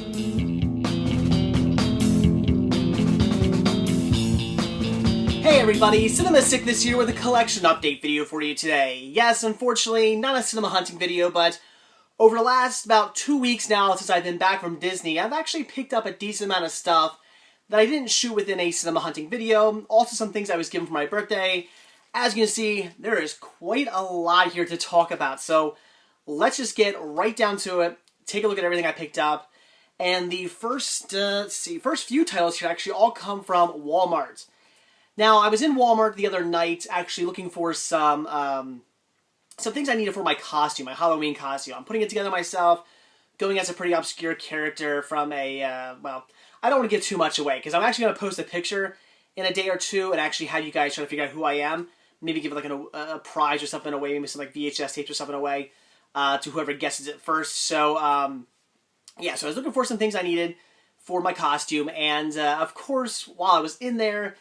Hey everybody, Cinema Sickness here with a collection update video for you today. Yes, unfortunately, not a cinema hunting video, but over the last about 2 weeks now since I've been back from Disney, I've actually picked up a decent amount of stuff that I didn't shoot within a cinema hunting video. Also some things I was given for my birthday. As you can see, there is quite a lot here to talk about, so let's just get right down to it, take a look at everything I picked up. And the first few titles here actually all come from Walmart. Now, I was in Walmart the other night actually looking for some things I needed for my costume, my Halloween costume. I'm putting it together myself, going as a pretty obscure character from a, well, I don't want to give too much away, because I'm actually going to post a picture in a day or two and actually have you guys try to figure out who I am. Maybe give like a prize or something away, maybe some like VHS tapes or something away to whoever guesses it first. So, yeah, so I was looking for some things I needed for my costume, and of course, while I was in there,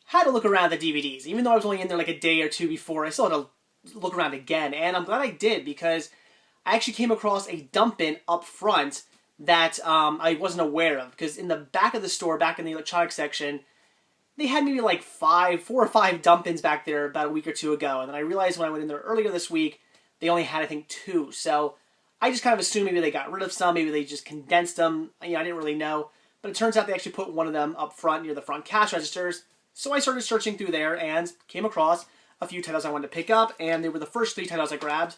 had to look around at the DVDs. Even though I was only in there like a day or two before, I still had to look around again. And I'm glad I did, because I actually came across a dump bin up front that I wasn't aware of. Because in the back of the store, back in the electronics section, they had maybe like 4 or 5 dump bins back there about a week or two ago. And then I realized when I went in there earlier this week, they only had, I think, 2. So I just kind of assumed maybe they got rid of some, maybe they just condensed them. You know, I didn't really know. But it turns out they actually put one of them up front near the front cash registers. So I started searching through there and came across a few titles I wanted to pick up, and they were the first 3 titles I grabbed.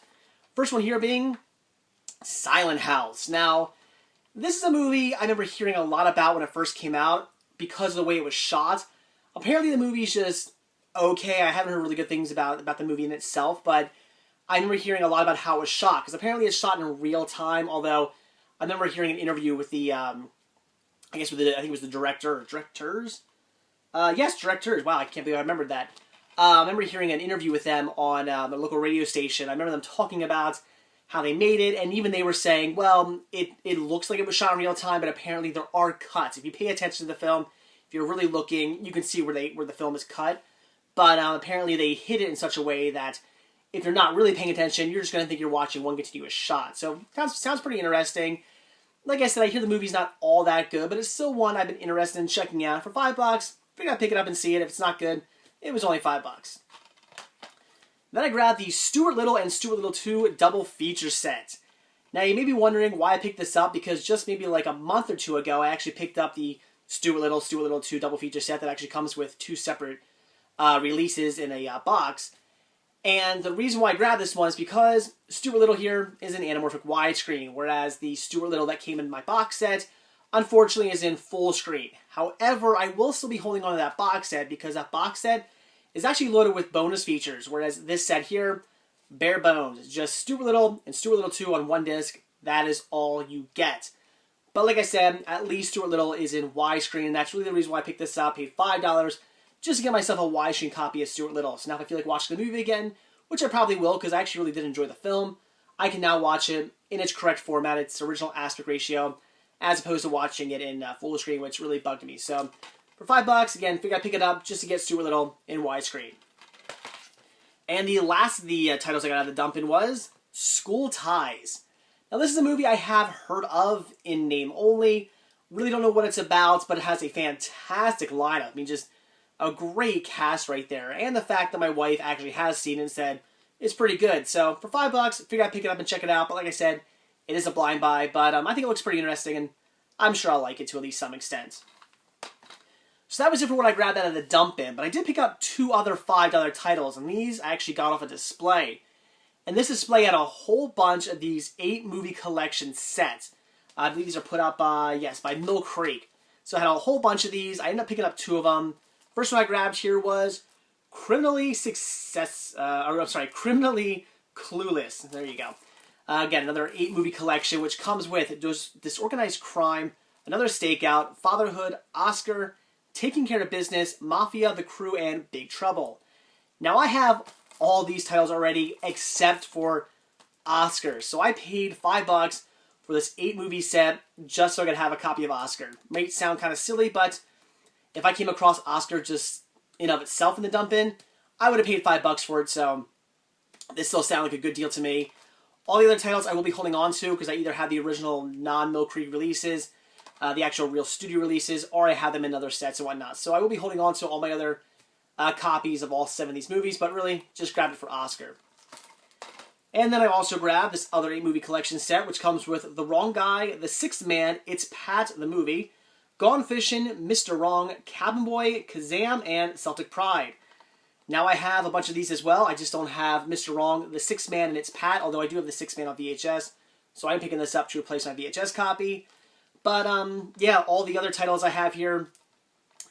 First one here being Silent House. Now, this is a movie I remember hearing a lot about when it first came out because of the way it was shot. Apparently the movie's just okay. I haven't heard really good things about the movie in itself, but I remember hearing a lot about how it was shot, because apparently it's shot in real time, although I remember hearing an interview with the, I think it was the director, or directors? Yes, directors. Wow, I can't believe I remembered that. I remember hearing an interview with them on the local radio station. I remember them talking about how they made it, and even they were saying, well, it looks like it was shot in real time, but apparently there are cuts. If you pay attention to the film, if you're really looking, you can see where the film is cut. But apparently they hid it in such a way that if you're not really paying attention, you're just going to think you're watching one continuous shot. So, sounds pretty interesting. Like I said, I hear the movie's not all that good, but it's still one I've been interested in checking out. For $5, figured I'd pick it up and see it. If it's not good, it was only $5. Then I grabbed the Stuart Little and Stuart Little 2 double feature set. Now you may be wondering why I picked this up, because just maybe like a month or 2 ago I actually picked up the Stuart Little 2 double feature set that actually comes with 2 separate releases in a box. And the reason why I grabbed this one is because Stuart Little here is an anamorphic widescreen, whereas the Stuart Little that came in my box set unfortunately is in full screen. However, I will still be holding on to that box set, because that box set is actually loaded with bonus features, whereas this set here, bare bones. It's just Stuart Little and Stuart Little 2 on one disc. That is all you get. But like I said, at least Stuart Little is in widescreen, and that's really the reason why I picked this up. Paid $5 just to get myself a widescreen copy of Stuart Little. So now if I feel like watching the movie again, which I probably will, because I actually really did enjoy the film, I can now watch it in its correct format, its original aspect ratio, as opposed to watching it in full screen, which really bugged me. So, for $5, again, figured I'd pick it up just to get Stuart Little in widescreen. And the last of the titles I got out of the dump in was School Ties. Now, this is a movie I have heard of in name only. Really don't know what it's about, but it has a fantastic lineup. I mean, just a great cast right there. And the fact that my wife actually has seen it and said it's pretty good. So, for $5, figured I'd pick it up and check it out. But like I said, it is a blind buy, but I think it looks pretty interesting, and I'm sure I'll like it to at least some extent. So that was it for what I grabbed out of the dump bin, but I did pick up 2 other $5 titles, and these I actually got off a display. And this display had a whole bunch of these 8-movie collection sets. I believe these are put up, by Mill Creek. So I had a whole bunch of these. I ended up picking up 2 of them. First one I grabbed here was Criminally Clueless. There you go. Again, another 8-movie collection, which comes with Disorganized Crime, Another Stakeout, Fatherhood, Oscar, Taking Care of Business, Mafia, The Crew, and Big Trouble. Now, I have all these titles already except for Oscar, so I paid $5 for this 8-movie set just so I could have a copy of Oscar. Might sound kind of silly, but if I came across Oscar just in of itself in the dump bin, I would have paid $5 for it, so this still sounded like a good deal to me. All the other titles I will be holding on to because I either have the original non-Mill Creek releases the actual real studio releases, or I have them in other sets and whatnot. So I will be holding on to all my other copies of all 7 of these movies, but really just grabbed it for Oscar. And then I also grabbed this other 8-movie collection set, which comes with The Wrong Guy, The Sixth Man, It's Pat the Movie, Gone Fishing, Mr. Wrong, Cabin Boy, Kazam, and Celtic Pride. Now I have a bunch of these as well. I just don't have Mr. Wrong, The Sixth Man, and It's Pat, although I do have The Sixth Man on VHS, so I'm picking this up to replace my VHS copy. But, yeah, all the other titles I have here,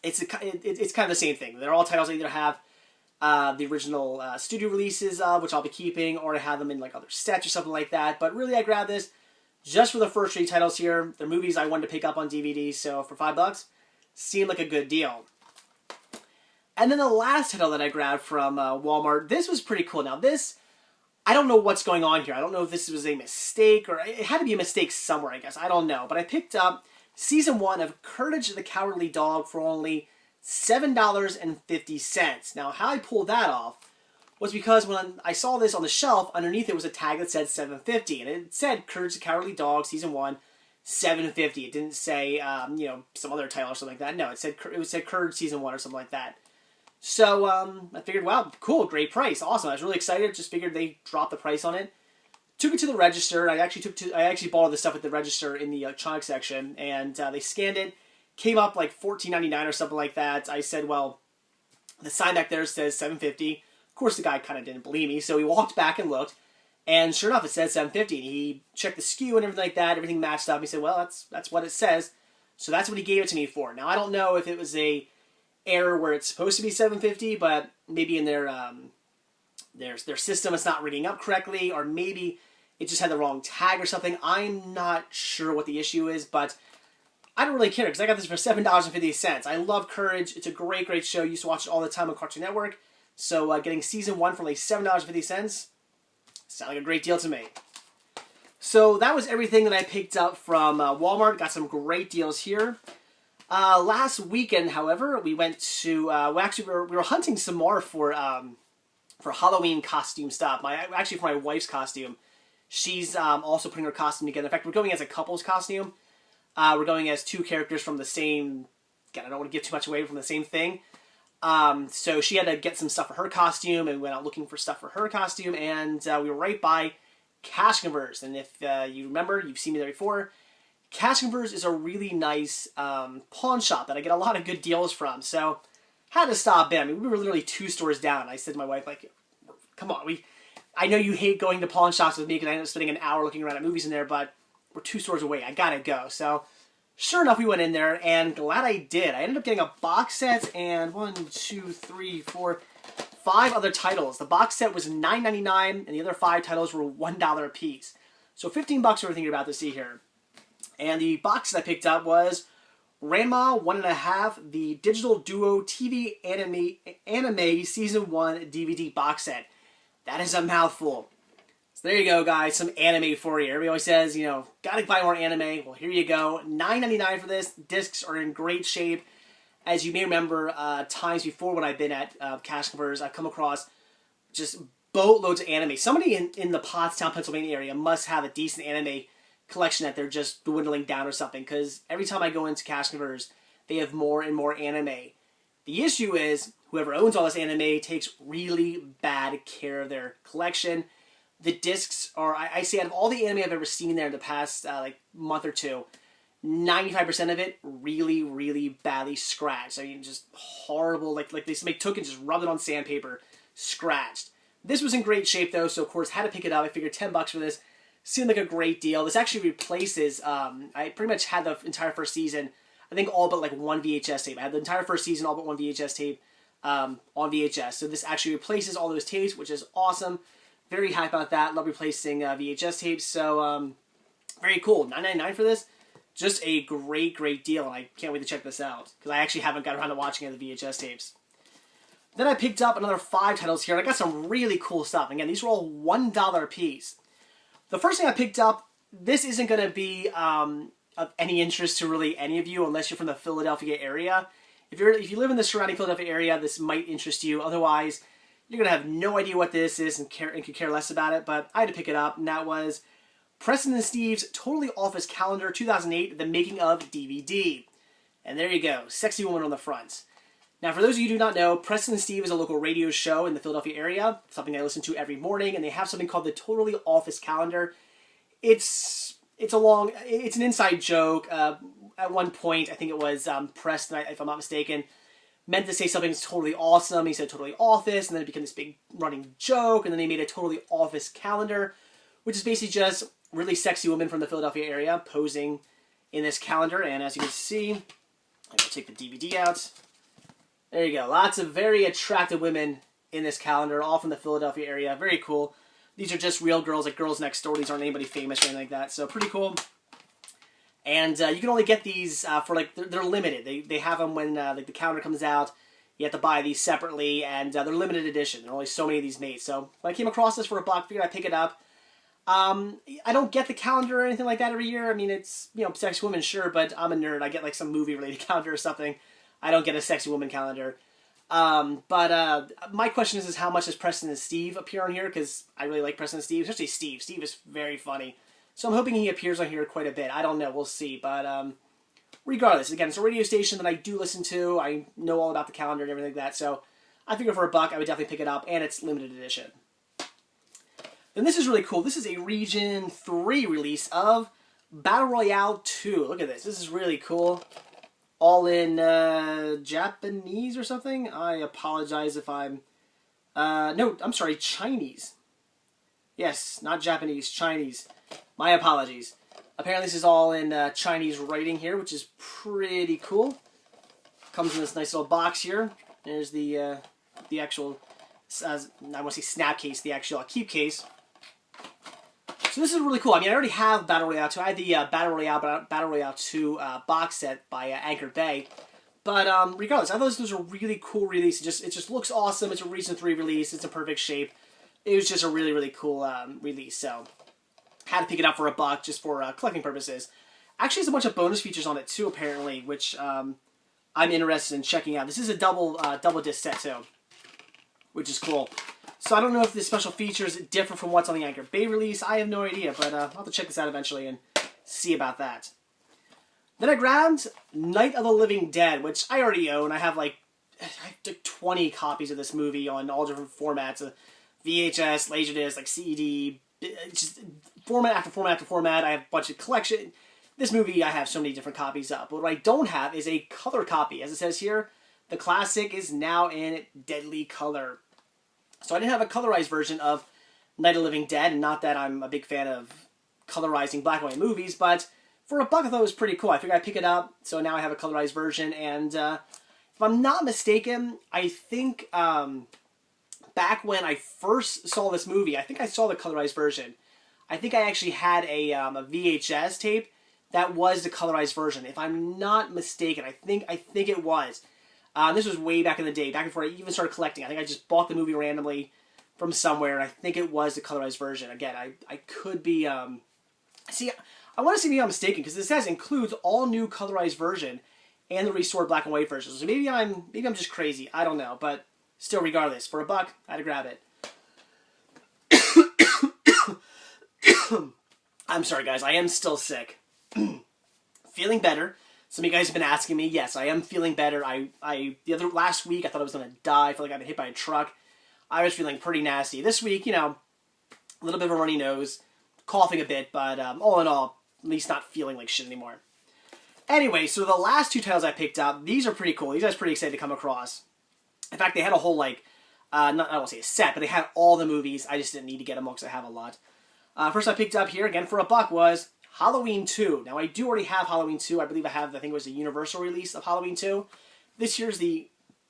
it's kind of the same thing. They're all titles I either have the original studio releases of, which I'll be keeping, or I have them in like other sets or something like that. But really, I grabbed this just for the first 3 titles here. They're movies I wanted to pick up on DVD, so for $5, seemed like a good deal. And then the last title that I grabbed from Walmart, this was pretty cool. Now this, I don't know what's going on here. I don't know if this was a mistake, or it had to be a mistake somewhere, I guess. I don't know. But I picked up Season 1 of Courage the Cowardly Dog for only $7.50. Now, how I pulled that off was because when I saw this on the shelf, underneath it was a tag that said $7.50, and it said Courage the Cowardly Dog, Season 1, $7.50. It didn't say, you know, some other title or something like that. No, it said Courage Season 1 or something like that. So, I figured, wow, cool, great price, awesome. I was really excited, just figured they dropped the price on it. Took it to the register. I actually bought all this stuff at the register in the electronics section, and they scanned it. Came up like $14.99 or something like that. I said, well, the sign back there says $7.50. Of course, the guy kind of didn't believe me, so he walked back and looked, and sure enough, it said $7.50. He checked the SKU and everything like that. Everything matched up. He said, well, that's what it says. So that's what he gave it to me for. Now, I don't know if it was a error where it's supposed to be $7.50, but maybe in their system it's not reading up correctly, or maybe it just had the wrong tag or something. I'm not sure what the issue is, but I don't really care because I got this for $7.50. I love Courage. It's a great, great show. I used to watch it all the time on Cartoon Network. So getting Season 1 for only $7.50 sounds like a great deal to me. So that was everything that I picked up from Walmart. Got some great deals here. Last weekend, however, we went to, we were hunting some more for Halloween costume stuff. Actually, for my wife's costume. She's also putting her costume together. In fact, we're going as a couple's costume. We're going as 2 characters from the same, again, I don't want to give too much away from the same thing. So she had to get some stuff for her costume, and went out looking for stuff for her costume, and we were right by Cash Converse. And if you remember, you've seen me there before, Cash Converse is a really nice pawn shop that I get a lot of good deals from. So had to stop in. I mean, we were literally 2 stores down. I said to my wife, like, come on, I know you hate going to pawn shops with me because I end up spending an hour looking around at movies in there, but we're 2 stores away. I gotta go. So sure enough, we went in there, and glad I did. I ended up getting a box set and 1, 2, 3, 4, 5 other titles. The box set was $9.99, and the other 5 titles were $1 a piece. So $15 for everything you're about to see here. And the box that I picked up was Ranma 1.5, the Digital Duo TV Anime Season 1 DVD box set. That is a mouthful. So there you go, guys. Some anime for you. Everybody always says, you know, gotta buy more anime. Well, here you go. $9.99 for this. Discs are in great shape. As you may remember, times before when I've been at Cash Converters, I've come across just boatloads of anime. Somebody in the Pottstown, Pennsylvania area must have a decent anime collection that they're just dwindling down or something, because every time I go into Cash Converters, they have more and more anime. The issue is, whoever owns all this anime takes really bad care of their collection. The discs are, I say, out of all the anime I've ever seen there in the past like month or two, 95% of it really, really badly scratched. I mean, just horrible, like somebody took and just rubbed it on sandpaper, scratched. This was in great shape though, so of course had to pick it up. I figured $10 for this seemed like a great deal. This actually replaces, I pretty much had the entire first season, I think all but like 1 VHS tape. I had the entire first season, all but 1 VHS tape on VHS. So this actually replaces all those tapes, which is awesome. Very happy about that. Love replacing VHS tapes. So very cool. $9.99 for this. Just a great, great deal. And I can't wait to check this out, because I actually haven't got around to watching any of the VHS tapes. Then I picked up another 5 titles here, and I got some really cool stuff. Again, these were all $1 a piece. The first thing I picked up, this isn't going to be of any interest to really any of you unless you're from the Philadelphia area. If you live in the surrounding Philadelphia area, this might interest you. Otherwise, you're going to have no idea what this is and could care less about it. But I had to pick it up, and that was Preston and Steve's Totally Office Calendar 2008, The Making of DVD. And there you go, sexy woman on the front. Now, for those of you who do not know, Preston and Steve is a local radio show in the Philadelphia area, something I listen to every morning, and they have something called the Totally Office Calendar. It's an inside joke. At one point, I think it was Preston, if I'm not mistaken, meant to say something's totally awesome. He said totally office, and then it became this big running joke, and then they made a Totally Office Calendar, which is basically just really sexy women from the Philadelphia area posing in this calendar. And as you can see, I'm going to take the DVD out. There you go. Lots of very attractive women in this calendar, all from the Philadelphia area. Very cool. These are just real girls, like Girls Next Door. These aren't anybody famous or anything like that. So pretty cool. And you can only get these for, like, they're limited. They have them when like the calendar comes out. You have to buy these separately, and they're limited edition. There are only so many of these made. So when I came across this for $1, figured I'd pick it up. I don't get the calendar or anything like that every year. I mean, it's, you know, sexy woman, sure, but I'm a nerd. I get like some movie-related calendar or something. I don't get a sexy woman calendar. But my question is how much does Preston and Steve appear on here? Because I really like Preston and Steve, especially Steve. Steve is very funny. So I'm hoping he appears on here quite a bit. I don't know. We'll see. But regardless, again, it's a radio station that I do listen to. I know all about the calendar and everything like that. So I figure for $1, I would definitely pick it up. And it's limited edition. Then this is really cool. This is a Region 3 release of Battle Royale 2. Look at this. This is really cool. All in Japanese or something. I apologize if I'm... no, I'm sorry, Chinese. Yes, not Japanese, Chinese. My apologies. Apparently this is all in Chinese writing here, which is pretty cool. Comes in this nice little box here. There's the actual, I want to say snap case, the actual keep case. So this is really cool. I mean, I already have Battle Royale 2. I had the Battle Royale 2 box set by Anchor Bay. But regardless, I thought this was a really cool release. It just looks awesome. It's a Region 3 release. It's in perfect shape. It was just a really, really cool release. So had to pick it up for $1 just for collecting purposes. Actually, there's a bunch of bonus features on it too, apparently, which I'm interested in checking out. This is a double disc set too, which is cool. So I don't know if the special features differ from what's on the Anchor Bay release. I have no idea, but I'll have to check this out eventually and see about that. Then I grabbed Night of the Living Dead, which I already own. I have like 20 copies of this movie on all different formats. VHS, Laserdisc, like CD, just format after format after format. I have a bunch of collection. This movie I have so many different copies of. But what I don't have is a color copy. As it says here, the classic is now in deadly color. So I didn't have a colorized version of Night of the Living Dead, and not that I'm a big fan of colorizing black and white movies, but for $1 I thought it was pretty cool. I figured I'd pick it up, so now I have a colorized version, and if I'm not mistaken, I think back when I first saw this movie, I think I saw the colorized version. I think I actually had a VHS tape that was the colorized version. If I'm not mistaken, I think it was. This was way back in the day, back before I even started collecting. I think I just bought the movie randomly from somewhere, and I think it was the colorized version. Again, I could be... see, I want to see if I'm mistaken, because this says includes all new colorized version and the restored black and white version. So maybe I'm just crazy. I don't know, but still, regardless, for $1, I had to grab it. I'm sorry, guys. I am still sick. Feeling better. Some of you guys have been asking me. Yes, I am feeling better. Last week, I thought I was going to die. I felt like I'd been hit by a truck. I was feeling pretty nasty. This week, you know, a little bit of a runny nose, coughing a bit, but all in all, at least not feeling like shit anymore. Anyway, so the last two titles I picked up, these are pretty cool. These I was pretty excited to come across. In fact, they had a whole, like, I won't say a set, but they had all the movies. I just didn't need to get them all because I have a lot. First I picked up here, again for $1, was Halloween 2. Now, I do already have Halloween 2. I believe I think it was a Universal release of Halloween 2. This here's the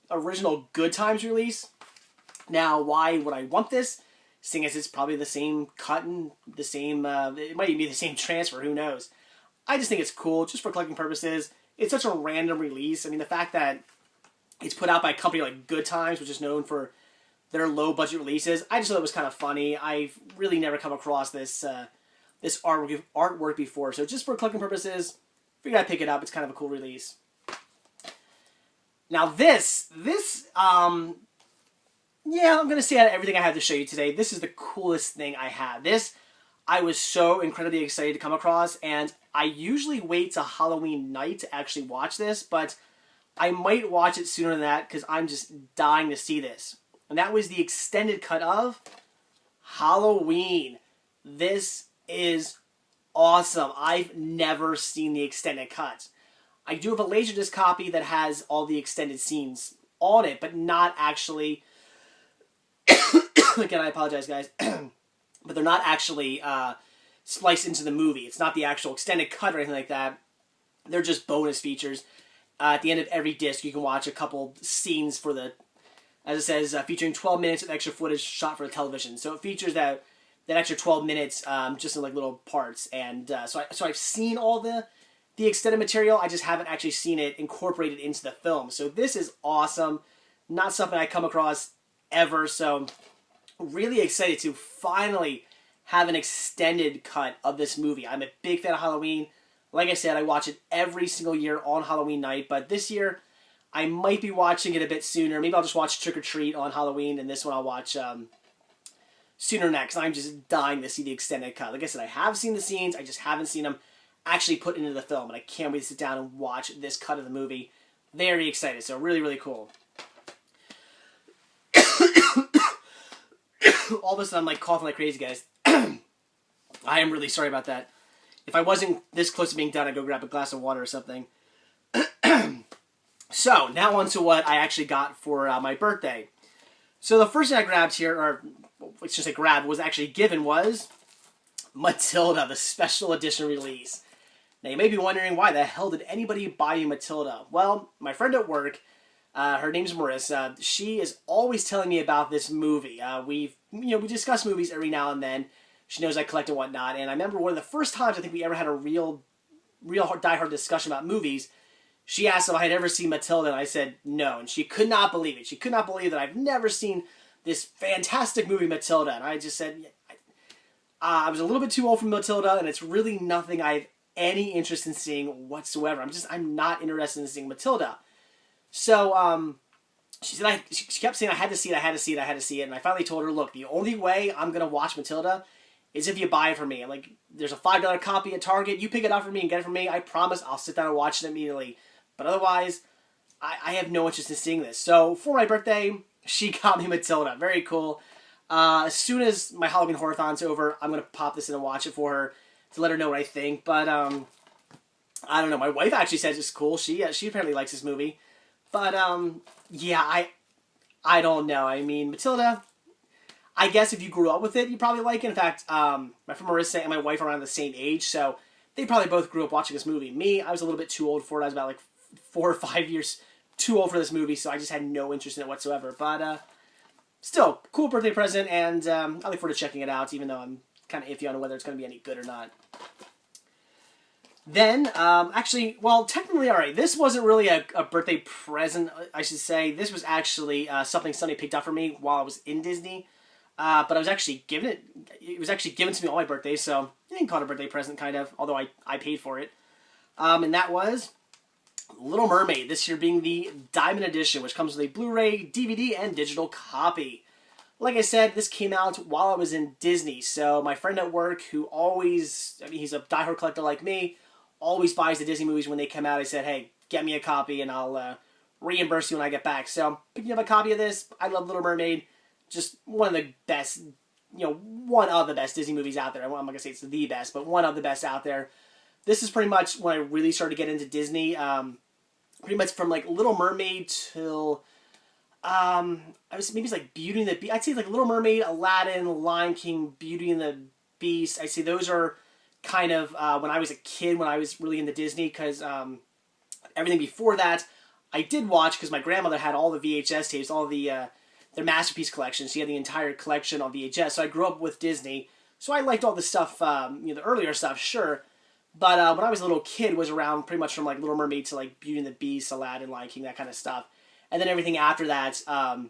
original Good Times release. Now, why would I want this? Seeing as it's probably the same cut and the same, it might even be the same transfer, who knows. I just think it's cool, just for collecting purposes. It's such a random release. I mean, the fact that it's put out by a company like Good Times, which is known for their low-budget releases, I just thought it was kind of funny. I've really never come across this this artwork before, so just for collecting purposes, figured I'd pick it up. It's kind of a cool release. Now this, yeah, I'm going to say out of everything I have to show you today, this is the coolest thing I have. This, I was so incredibly excited to come across, and I usually wait till Halloween night to actually watch this, but I might watch it sooner than that because I'm just dying to see this. And that was the extended cut of Halloween. This is awesome. I've never seen the extended cut. I do have a Laserdisc copy that has all the extended scenes on it, but not actually... Again, I apologize, guys. But they're not actually spliced into the movie. It's not the actual extended cut or anything like that. They're just bonus features. At the end of every disc, you can watch a couple scenes for the... As it says, featuring 12 minutes of extra footage shot for the television. So it features that extra 12 minutes just in like little parts. And so I've seen all the extended material. I just haven't actually seen it incorporated into the film. So this is awesome. Not something I come across ever. So really excited to finally have an extended cut of this movie. I'm a big fan of Halloween. Like I said, I watch it every single year on Halloween night. But this year, I might be watching it a bit sooner. Maybe I'll just watch Trick or Treat on Halloween, and this one I'll watch sooner next. I'm just dying to see the extended cut. Like I said, I have seen the scenes. I just haven't seen them actually put into the film, and I can't wait to sit down and watch this cut of the movie. Very excited. So really, really cool. All of a sudden, I'm like coughing like crazy, guys. I am really sorry about that. If I wasn't this close to being done, I'd go grab a glass of water or something. So, now on to what I actually got for my birthday. So the first thing I grabbed here, or let's just say grabbed, was actually given was Matilda, the special edition release. Now you may be wondering, why the hell did anybody buy you Matilda? Well, my friend at work, her name's Marissa, she is always telling me about this movie. We discuss movies every now and then. She knows I collect and whatnot, and I remember one of the first times I think we ever had a real diehard discussion about movies. She asked if I had ever seen Matilda, and I said no, and she could not believe it. She could not believe that I've never seen this fantastic movie, Matilda, and I just said, I was a little bit too old for Matilda, and it's really nothing I have any interest in seeing whatsoever. I'm not interested in seeing Matilda. So, she kept saying I had to see it, and I finally told her, look, the only way I'm going to watch Matilda is if you buy it for me. I'm like, there's a $5 copy at Target, you pick it up for me and get it for me, I promise I'll sit down and watch it immediately. But otherwise, I have no interest in seeing this. So, for my birthday, she got me Matilda. Very cool. As soon as my Halloween Horror-thon's over, I'm going to pop this in and watch it for her to let her know what I think. But, I don't know. My wife actually says it's cool. She apparently likes this movie. But, yeah, I don't know. I mean, Matilda, I guess if you grew up with it, you probably like it. In fact, my friend Marissa and my wife are around the same age, so they probably both grew up watching this movie. Me, I was a little bit too old for it. I was about like 4 or 5 years too old for this movie, so I just had no interest in it whatsoever. But still, cool birthday present, and I look forward to checking it out, even though I'm kind of iffy on whether it's going to be any good or not. Then, actually, well, technically, alright, this wasn't really a birthday present, I should say. This was actually something somebody picked up for me while I was in Disney. But I was actually given it was actually given to me on my birthday, so you can call it a birthday present, kind of, although I paid for it. And that was Little Mermaid, this year being the Diamond Edition, which comes with a Blu-ray, DVD, and digital copy. Like I said, this came out while I was in Disney, so my friend at work, who always, I mean, he's a diehard collector like me, always buys the Disney movies when they come out. I said, hey, get me a copy, and I'll reimburse you when I get back. So I'm picking up a copy of this. I love Little Mermaid. Just one of the best, one of the best Disney movies out there. I'm not going to say it's the best, but one of the best out there. This is pretty much when I really started to get into Disney. Pretty much from like Little Mermaid till, maybe it's like Beauty and the Beast. I'd say like Little Mermaid, Aladdin, Lion King, Beauty and the Beast. I'd say those are kind of when I was a kid, when I was really into Disney, because everything before that I did watch because my grandmother had all the VHS tapes, all the their Masterpiece collection. She had the entire collection on VHS. So I grew up with Disney. So I liked all the stuff, the earlier stuff, sure. But when I was a little kid, it was around pretty much from like Little Mermaid to like Beauty and the Beast, Aladdin, Lion King, that kind of stuff. And then everything after that, I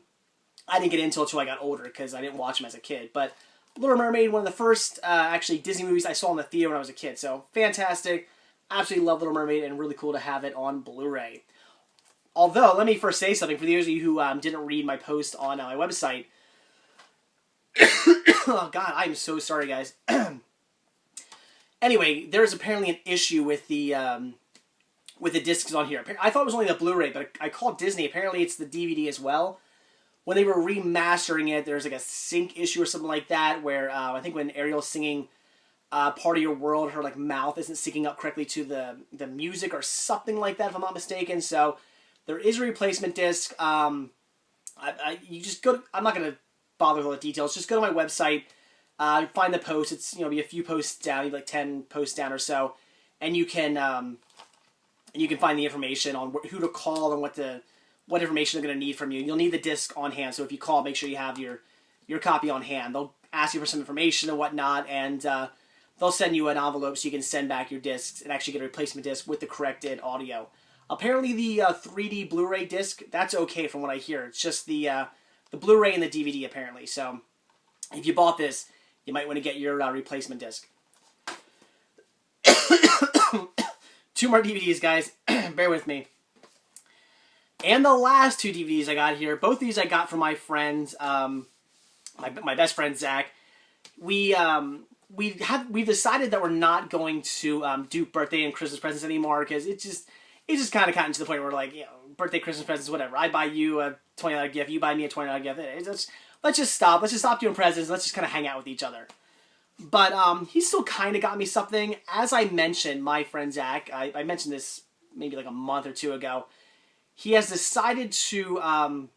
didn't get into until I got older because I didn't watch them as a kid. But Little Mermaid, one of the first actually Disney movies I saw in the theater when I was a kid. So fantastic. Absolutely love Little Mermaid, and really cool to have it on Blu-ray. Although, let me first say something for those of you who didn't read my post on my website. Oh, God, I'm so sorry, guys. Anyway, there's apparently an issue with the discs on here. I thought it was only the Blu-ray, but I called Disney. Apparently, it's the DVD as well. When they were remastering it, there's like a sync issue or something like that, where I think when Ariel's singing "Part of Your World," her like mouth isn't syncing up correctly to the music or something like that, if I'm not mistaken. So there is a replacement disc. You just go. I'm not going to bother with all the details. Just go to my website. Find the post. It's be a few posts down, like 10 posts down or so, and you can find the information on who to call and what information they're going to need from you. You'll need the disc on hand, so if you call, make sure you have your copy on hand. They'll ask you for some information and whatnot, and they'll send you an envelope so you can send back your discs and actually get a replacement disc with the corrected audio. Apparently, the 3D Blu-ray disc, that's okay from what I hear. It's just the Blu-ray and the DVD, apparently. So if you bought this, you might want to get your replacement disc. 2 more DVDs, guys. Bear with me. And the last 2 DVDs I got here, both these I got from my friends, my best friend Zach. We've decided that we're not going to do birthday and Christmas presents anymore because it just kind of gotten to the point where like birthday, Christmas presents, whatever. I buy you a $20 gift, you buy me a $20 gift. Let's just stop. Let's just stop doing presents. Let's just kind of hang out with each other. But he still kind of got me something. As I mentioned, my friend Zach, I mentioned this maybe like a month or 2 ago. He has decided to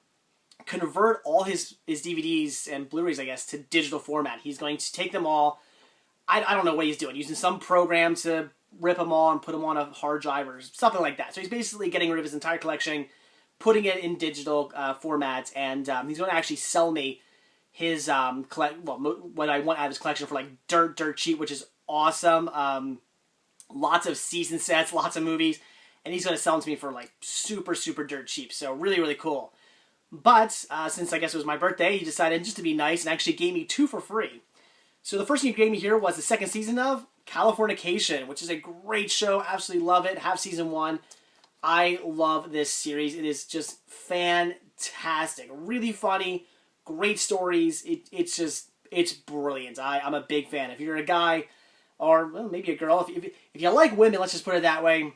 convert all his DVDs and Blu-rays, I guess, to digital format. He's going to take them all. I don't know what he's doing. Using some program to rip them all and put them on a hard drive or something like that. So he's basically getting rid of his entire collection, putting it in digital formats, and he's going to actually sell me his what I want out of his collection for like dirt cheap, which is awesome. Lots of season sets, lots of movies, and he's going to sell them to me for like super dirt cheap. So really cool. But since I guess it was my birthday, he decided just to be nice and actually gave me 2 for free. So the first thing he gave me here was the 2nd season of Californication, which is a great show. Absolutely love it. Have season 1. I love this series. It is just fantastic. Really funny. Great stories. It's brilliant. I'm a big fan. If you're a guy, or maybe a girl, if you like women, let's just put it that way,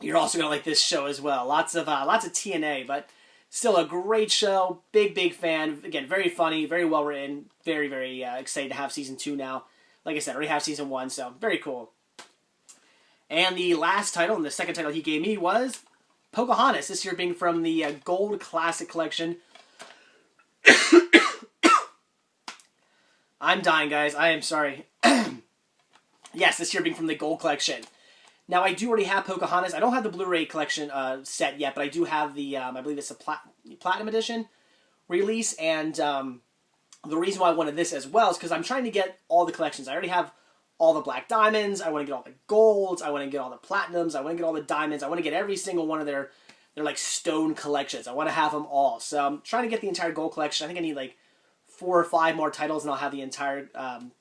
you're also gonna like this show as well. Lots of TNA, but still a great show. Big fan. Again, very funny, very well written. Very excited to have season 2 now. Like I said, I already have season 1, so very cool. And the last title, and the second title he gave me, was Pocahontas. This year being from the Gold Classic Collection. I'm dying, guys. I am sorry. Yes, this year being from the Gold Collection. Now, I do already have Pocahontas. I don't have the Blu-ray collection set yet, but I do have the, I believe it's the Platinum Edition release, and the reason why I wanted this as well is because I'm trying to get all the collections. I already have all the Black Diamonds, I want to get all the Golds, I want to get all the Platinums, I want to get all the Diamonds, I want to get every single one of their like stone collections. I want to have them all. So I'm trying to get the entire Gold Collection. I think I need like 4 or 5 more titles and I'll have the entire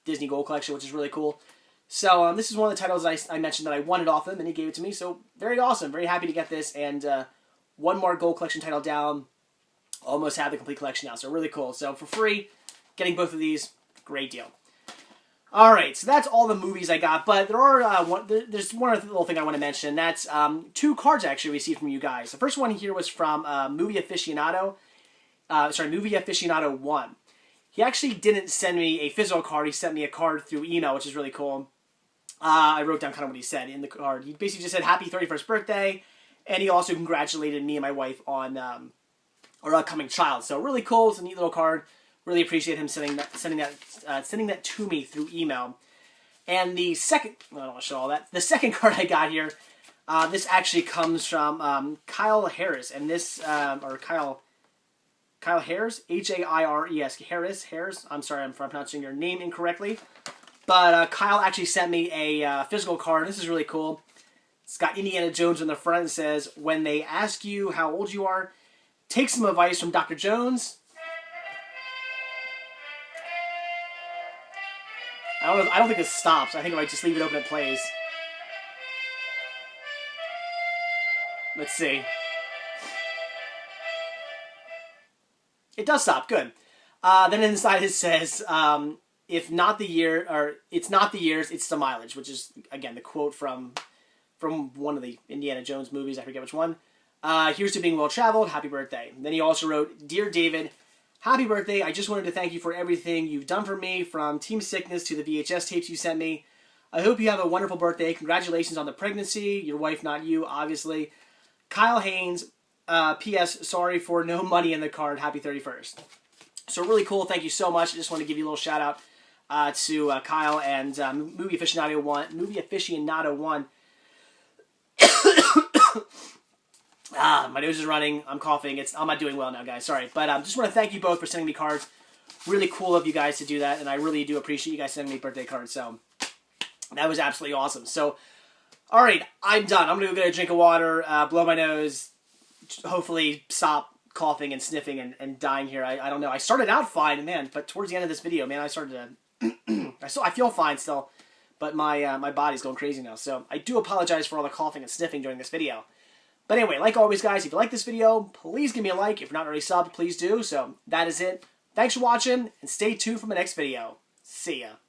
Disney Gold Collection, which is really cool. So this is one of the titles I mentioned that I wanted off him, and he gave it to me. So very awesome. Very happy to get this. And one more Gold Collection title down. Almost have the complete collection now. So really cool. So for free, getting both of these, great deal. All right, so that's all the movies I got. But there are there's one other little thing I want to mention. That's 2 cards I actually received from you guys. The first one here was from Movie Aficionado. Movie Aficionado 1. He actually didn't send me a physical card. He sent me a card through email, which is really cool. I wrote down kind of what he said in the card. He basically just said, happy 31st birthday, and he also congratulated me and my wife on our upcoming child. So really cool. It's a neat little card. Really appreciate him sending that to me through email. And the second, I don't want to show all that. The second card I got here, this actually comes from Kyle Harris, and this or Kyle Harris, H-A-I-R-E-S, Harris. I'm sorry if I'm pronouncing your name incorrectly. But Kyle actually sent me a physical card. This is really cool. It's got Indiana Jones on the front and says, when they ask you how old you are, take some advice from Dr. Jones. I don't think this stops. I think I might just leave it open and plays. Let's see. It does stop. Good. Then inside it says, if not the year, or it's not the years, it's the mileage, which is, again, the quote from one of the Indiana Jones movies. I forget which one. Here's to being well-traveled. Happy birthday. And then he also wrote, Dear David, happy birthday. I just wanted to thank you for everything you've done for me, from Team Sickness to the VHS tapes you sent me. I hope you have a wonderful birthday. Congratulations on the pregnancy. Your wife, not you, obviously. Kyle Haynes, P.S. Sorry for no money in the card. Happy 31st. So really cool. Thank you so much. I just want to give you a little shout-out to Kyle and Movie Aficionado 1. My nose is running. I'm coughing. I'm not doing well now, guys. Sorry. But just want to thank you both for sending me cards. Really cool of you guys to do that, and I really do appreciate you guys sending me birthday cards. So that was absolutely awesome. So, all right, I'm done. I'm going to go get a drink of water, blow my nose, hopefully stop coughing and sniffing and dying here. I don't know. I started out fine, man, but towards the end of this video, man, I started to... I feel fine still, but my body's going crazy now. So I do apologize for all the coughing and sniffing during this video. But anyway, like always, guys, if you like this video, please give me a like. If you're not already subbed, please do. So that is it. Thanks for watching, and stay tuned for my next video. See ya.